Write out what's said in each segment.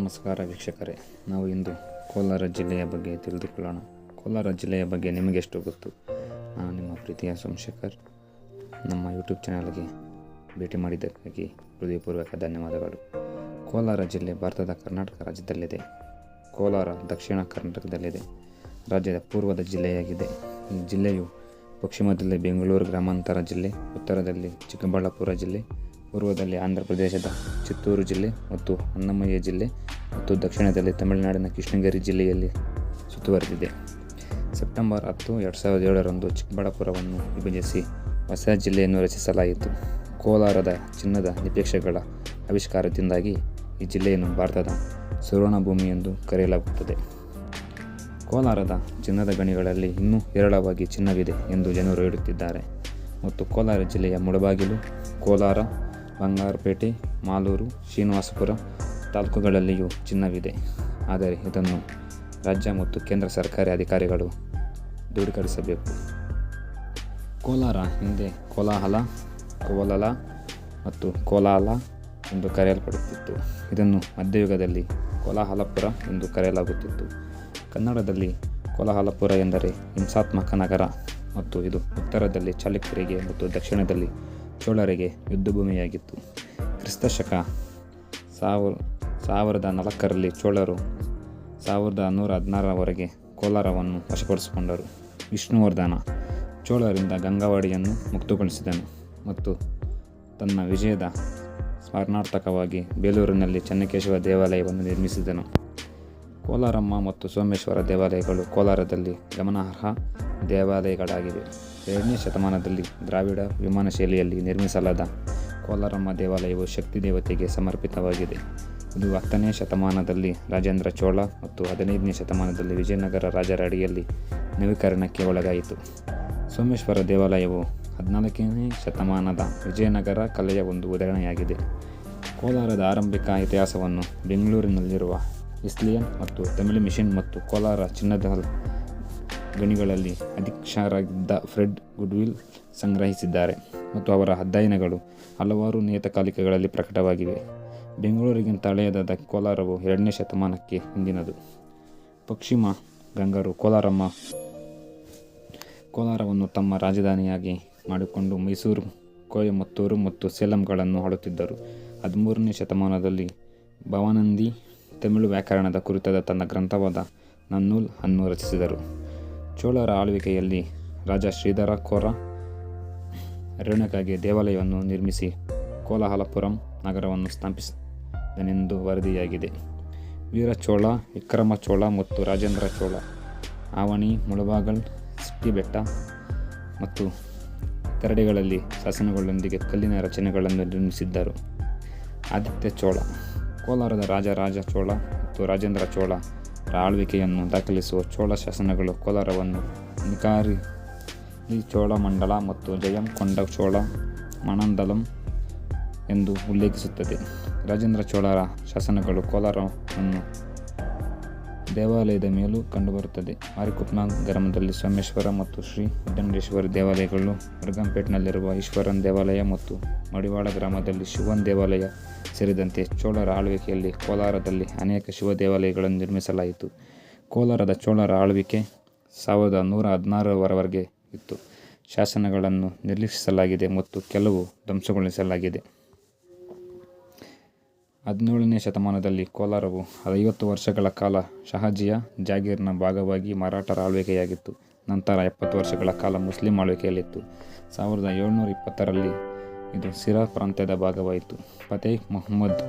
ನಮಸ್ಕಾರ ವೀಕ್ಷಕರೇ, ನಾವು ಇಂದು ಕೋಲಾರ ಜಿಲ್ಲೆಯ ಬಗ್ಗೆ ತಿಳಿದುಕೊಳ್ಳೋಣ. ಕೋಲಾರ ಜಿಲ್ಲೆಯ ಬಗ್ಗೆ ನಿಮಗೆಷ್ಟು ಗೊತ್ತು? ನಾನು ನಿಮ್ಮ ಪ್ರೀತಿಯ ಸೋಮಶೇಖರ್. ನಮ್ಮ ಯೂಟ್ಯೂಬ್ ಚಾನಲ್ಗೆ ಭೇಟಿ ಮಾಡಿದ್ದಕ್ಕಾಗಿ ಹೃದಯಪೂರ್ವಕ ಧನ್ಯವಾದಗಳು. ಕೋಲಾರ ಜಿಲ್ಲೆ ಭಾರತದ ಕರ್ನಾಟಕ ರಾಜ್ಯದಲ್ಲಿದೆ. ಕೋಲಾರ ದಕ್ಷಿಣ ಕರ್ನಾಟಕದಲ್ಲಿದೆ. ರಾಜ್ಯದ ಪೂರ್ವದ ಜಿಲ್ಲೆಯಾಗಿದೆ. ಈ ಜಿಲ್ಲೆಯು ಪಶ್ಚಿಮದಲ್ಲಿ ಬೆಂಗಳೂರು ಗ್ರಾಮಾಂತರ ಜಿಲ್ಲೆ, ಉತ್ತರದಲ್ಲಿ ಚಿಕ್ಕಬಳ್ಳಾಪುರ ಜಿಲ್ಲೆ, ಪೂರ್ವದಲ್ಲಿ ಆಂಧ್ರ ಪ್ರದೇಶದ ಚಿತ್ತೂರು ಜಿಲ್ಲೆ ಮತ್ತು ಅನ್ನಮಯ್ಯ ಜಿಲ್ಲೆ ಮತ್ತು ದಕ್ಷಿಣದಲ್ಲಿ ತಮಿಳುನಾಡಿನ ಕೃಷ್ಣಗಿರಿ ಜಿಲ್ಲೆಯಲ್ಲಿ ಸುತ್ತುವರೆದಿದೆ. ಸೆಪ್ಟೆಂಬರ್ 10, 2007 ಚಿಕ್ಕಬಳ್ಳಾಪುರವನ್ನು ವಿಭಜಿಸಿ ಹೊಸ ಜಿಲ್ಲೆಯನ್ನು ರಚಿಸಲಾಯಿತು. ಕೋಲಾರದ ಚಿನ್ನದ ನಿಕ್ಷೇಪಗಳ ಆವಿಷ್ಕಾರದಿಂದಾಗಿ ಈ ಜಿಲ್ಲೆಯನ್ನು ಭಾರತದ ಸುವರ್ಣಭೂಮಿ ಎಂದು ಕರೆಯಲಾಗುತ್ತದೆ. ಕೋಲಾರದ ಚಿನ್ನದ ಗಣಿಗಳಲ್ಲಿ ಇನ್ನೂ ಹೇರಳವಾಗಿ ಚಿನ್ನವಿದೆ ಎಂದು ಜನರು ಹೇಳುತ್ತಿದ್ದಾರೆ. ಮತ್ತು ಕೋಲಾರ ಜಿಲ್ಲೆಯ ಮುಳಬಾಗಿಲು, ಕೋಲಾರ, ಬಂಗಾರಪೇಟೆ, ಮಾಲೂರು, ಶ್ರೀನಿವಾಸಪುರ ತಾಲೂಕುಗಳಲ್ಲಿಯೂ ಚಿನ್ನವಿದೆ. ಆದರೆ ಇದನ್ನು ರಾಜ್ಯ ಮತ್ತು ಕೇಂದ್ರ ಸರ್ಕಾರಿ ಅಧಿಕಾರಿಗಳು ದೃಢೀಕರಿಸಬೇಕು. ಕೋಲಾರ ಹಿಂದೆ ಕೋಲಾಹಲ, ಕೋಲಲ ಮತ್ತು ಕೋಲಾಲ ಎಂದು ಕರೆಯಲ್ಪಡುತ್ತಿತ್ತು. ಇದನ್ನು ಮಧ್ಯಯುಗದಲ್ಲಿ ಕೋಲಾಹಲಪುರ ಎಂದು ಕರೆಯಲಾಗುತ್ತಿತ್ತು. ಕನ್ನಡದಲ್ಲಿ ಕೋಲಾಹಲಪುರ ಎಂದರೆ ಹಿಂಸಾತ್ಮಕ ನಗರ ಮತ್ತು ಇದು ಉತ್ತರದಲ್ಲಿ ಚಾಲುಕ್ಯರಿಗೆ ಮತ್ತು ದಕ್ಷಿಣದಲ್ಲಿ ಚೋಳರಿಗೆ ಯುದ್ಧಭೂಮಿಯಾಗಿತ್ತು. ಕ್ರಿಸ್ತಶಕ 1004 ಚೋಳರು 1116 ಕೋಲಾರವನ್ನು ವಶಪಡಿಸಿಕೊಂಡರು. ವಿಷ್ಣುವರ್ಧನ ಚೋಳರಿಂದ ಗಂಗಾವಳಿಯನ್ನು ಮುಕ್ತಗೊಳಿಸಿದನು ಮತ್ತು ತನ್ನ ವಿಜಯದ ಸ್ಮರಣಾರ್ಥಕವಾಗಿ ಬೇಲೂರಿನಲ್ಲಿ ಚೆನ್ನಕೇಶವ ದೇವಾಲಯವನ್ನು ನಿರ್ಮಿಸಿದನು. ಕೋಲಾರಮ್ಮ ಮತ್ತು ಸೋಮೇಶ್ವರ ದೇವಾಲಯಗಳು ಕೋಲಾರದಲ್ಲಿ ಗಮನಾರ್ಹ ದೇವಾಲಯಗಳಾಗಿವೆ. 2ನೇ ಶತಮಾನದಲ್ಲಿ ದ್ರಾವಿಡ ವಿಮಾನ ಶೈಲಿಯಲ್ಲಿ ನಿರ್ಮಿಸಲಾದ ಕೋಲಾರಮ್ಮ ದೇವಾಲಯವು ಶಕ್ತಿ ದೇವತೆಗೆ ಸಮರ್ಪಿತವಾಗಿದೆ. ಇದು 10ನೇ ಶತಮಾನದಲ್ಲಿ ರಾಜೇಂದ್ರ ಚೋಳ ಮತ್ತು 15ನೇ ಶತಮಾನದಲ್ಲಿ ವಿಜಯನಗರ ರಾಜರ ಅಡಿಯಲ್ಲಿ ನವೀಕರಣಕ್ಕೆ ಒಳಗಾಯಿತು. ಸೋಮೇಶ್ವರ ದೇವಾಲಯವು 14ನೇ ಶತಮಾನದ ವಿಜಯನಗರ ಕಲೆಯ ಒಂದು ಉದಾಹರಣೆಯಾಗಿದೆ. ಕೋಲಾರದ ಆರಂಭಿಕ ಇತಿಹಾಸವನ್ನು ಬೆಂಗಳೂರಿನಲ್ಲಿರುವ ಇಸ್ಲಿಯನ್ ಮತ್ತು ತಮಿಳು ಮಿಷನ್ ಮತ್ತು ಕೋಲಾರ ಚಿನ್ನದ ಗಣಿಗಳಲ್ಲಿ ಅಧೀಕ್ಷಕರಾಗಿದ್ದ ಫ್ರೆಡ್ ಗುಡ್ವಿಲ್ ಸಂಗ್ರಹಿಸಿದ್ದಾರೆ ಮತ್ತು ಅವರ ಅಧ್ಯಯನಗಳು ಹಲವಾರು ನಿಯತಕಾಲಿಕಗಳಲ್ಲಿ ಪ್ರಕಟವಾಗಿವೆ. ಬೆಂಗಳೂರಿಗಿಂತ ಹಳೆಯದಾದ ಕೋಲಾರವು 2ನೇ ಶತಮಾನಕ್ಕೆ ಹಿಂದಿನದು. ಪಶ್ಚಿಮ ಗಂಗರು ಕೋಲಾರವನ್ನು ತಮ್ಮ ರಾಜಧಾನಿಯಾಗಿ ಮಾಡಿಕೊಂಡು ಮೈಸೂರು, ಕೊಯಮತ್ತೂರು ಮತ್ತು ಸೇಲಂಗಳನ್ನು ಆಳುತ್ತಿದ್ದರು. 13ನೇ ಶತಮಾನದಲ್ಲಿ ಭವಾನಂದಿ ತಮಿಳು ವ್ಯಾಕರಣದ ಕುರಿತಾದ ತನ್ನ ಗ್ರಂಥವಾದ ನನ್ನೂಲ್ ಅನ್ನು ರಚಿಸಿದರು. ಚೋಳರ ಆಳ್ವಿಕೆಯಲ್ಲಿ ರಾಜ ಶ್ರೀಧರ ಕೋರ ಅರಣ್ಯಕ್ಕಾಗಿ ದೇವಾಲಯವನ್ನು ನಿರ್ಮಿಸಿ ಕೋಲಾಹಲಪುರಂ ನಗರವನ್ನು ಸ್ಥಾಪಿಸಿದನೆಂದು ವರದಿಯಾಗಿದೆ. ವೀರಚೋಳ, ವಿಕ್ರಮಚೋಳ ಮತ್ತು ರಾಜೇಂದ್ರ ಚೋಳ ಆವಣಿ, ಮುಳಬಾಗಲ್, ಸಿಟ್ಟಿಬೆಟ್ಟ ಮತ್ತು ಇತರೆಡೆಗಳಲ್ಲಿ ಶಾಸನಗಳೊಂದಿಗೆ ಕಲ್ಲಿನ ರಚನೆಗಳನ್ನು ನಿರ್ಮಿಸಿದ್ದರು. ಆದಿತ್ಯ ಚೋಳ ಕೋಲಾರದ ರಾಜ ಚೋಳ ಮತ್ತು ರಾಜೇಂದ್ರ ಚೋಳ ಆಳ್ವಿಕೆಯನ್ನು ದಾಖಲಿಸುವ ಚೋಳ ಶಾಸನಗಳು ಕೋಲಾರವನ್ನು ನಿಕಾರಿ ಚೋಳ ಮಂಡಲ ಮತ್ತು ಜಯಂ ಕೊಂಡ ಚೋಳ ಮಣಂದಲಂ ಎಂದು ಉಲ್ಲೇಖಿಸುತ್ತದೆ. ರಾಜೇಂದ್ರ ಚೋಳರ ಶಾಸನಗಳು ಕೋಲಾರವನ್ನು ದೇವಾಲಯದ ಮೇಲೂ ಕಂಡುಬರುತ್ತದೆ. ಮಾರಿಕುಪ್ನ ಗ್ರಾಮದಲ್ಲಿ ಸೋಮೇಶ್ವರ ಮತ್ತು ಶ್ರೀ ಉದ್ದಂಡೇಶ್ವರಿ ದೇವಾಲಯಗಳು, ಮುರುಗಂಪೇಟ್ನಲ್ಲಿರುವ ಈಶ್ವರನ್ ದೇವಾಲಯ ಮತ್ತು ಮಡಿವಾಳ ಗ್ರಾಮದಲ್ಲಿ ಶಿವನ್ ದೇವಾಲಯ ಸೇರಿದಂತೆ ಚೋಳರ ಆಳ್ವಿಕೆಯಲ್ಲಿ ಕೋಲಾರದಲ್ಲಿ ಅನೇಕ ಶಿವ ದೇವಾಲಯಗಳನ್ನು ನಿರ್ಮಿಸಲಾಯಿತು. ಕೋಲಾರದ ಚೋಳರ ಆಳ್ವಿಕೆ 1116 ಇತ್ತು. ಶಾಸನಗಳನ್ನು ನಿರ್ಲಕ್ಷಿಸಲಾಗಿದೆ ಮತ್ತು ಕೆಲವು ಧ್ವಂಸಗೊಳಿಸಲಾಗಿದೆ. 17ನೇ ಶತಮಾನದಲ್ಲಿ ಕೋಲಾರವು 50 ವರ್ಷಗಳ ಕಾಲ ಶಹಾಜಿಯ ಜಾಗೀರ್ನ ಭಾಗವಾಗಿ ಮರಾಠರ ಆಳ್ವಿಕೆಯಾಗಿತ್ತು. ನಂತರ 70 ವರ್ಷಗಳ ಕಾಲ ಮುಸ್ಲಿಂ ಆಳ್ವಿಕೆಯಲ್ಲಿತ್ತು. 1720ರಲ್ಲಿ ಇದು ಸಿರಾ ಪ್ರಾಂತ್ಯದ ಭಾಗವಾಯಿತು. ಫತೇಹ್ ಮೊಹಮ್ಮದ್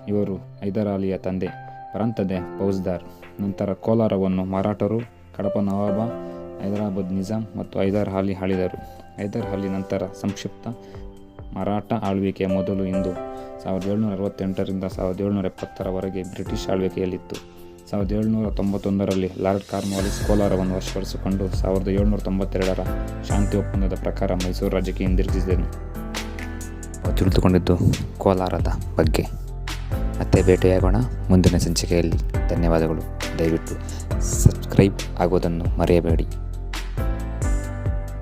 ಇವರು ಹೈದರ್ ಅಲಿಯ ತಂದೆ, ಪ್ರಾಂತ್ಯದ ಫೌಜ್ದಾರ್. ನಂತರ ಕೋಲಾರವನ್ನು ಮರಾಠರು, ಕಡಪ ನವಾಬ, ಹೈದರಾಬಾದ್ ನಿಜಾಂ ಮತ್ತು ಹೈದರ್ ಅಲಿ ಆಳಿದರು. ಹೈದರ್ ಅಲಿ ನಂತರ ಸಂಕ್ಷಿಪ್ತ ಮರಾಠ ಆಳ್ವಿಕೆಯ ಮೊದಲು ಇಂದು 1768ರಿಂದ 1770ರವರೆಗೆ ಬ್ರಿಟಿಷ್ ಆಳ್ವಿಕೆಯಲ್ಲಿತ್ತು. 1791ರಲ್ಲಿ ಲಾರ್ಡ್ ಕಾರ್ನ್ವಾಲಿಸ್ ಕೋಲಾರವನ್ನು ವಶಪಡಿಸಿಕೊಂಡು 1792ರ ಶಾಂತಿ ಒಪ್ಪಂದದ ಪ್ರಕಾರ ಮೈಸೂರು ರಾಜ್ಯಕ್ಕೆ ಹಿಂದಿರುಗಿಸಿದನು. ತಿಳಿದುಕೊಂಡಿದ್ದು ಕೋಲಾರದ ಬಗ್ಗೆ. ಮತ್ತೆ ಭೇಟಿಯಾಗೋಣ ಮುಂದಿನ ಸಂಚಿಕೆಯಲ್ಲಿ. ಧನ್ಯವಾದಗಳು. ದಯವಿಟ್ಟು ಸಬ್ಸ್ಕ್ರೈಬ್ ಆಗೋದನ್ನು ಮರೆಯಬೇಡಿ.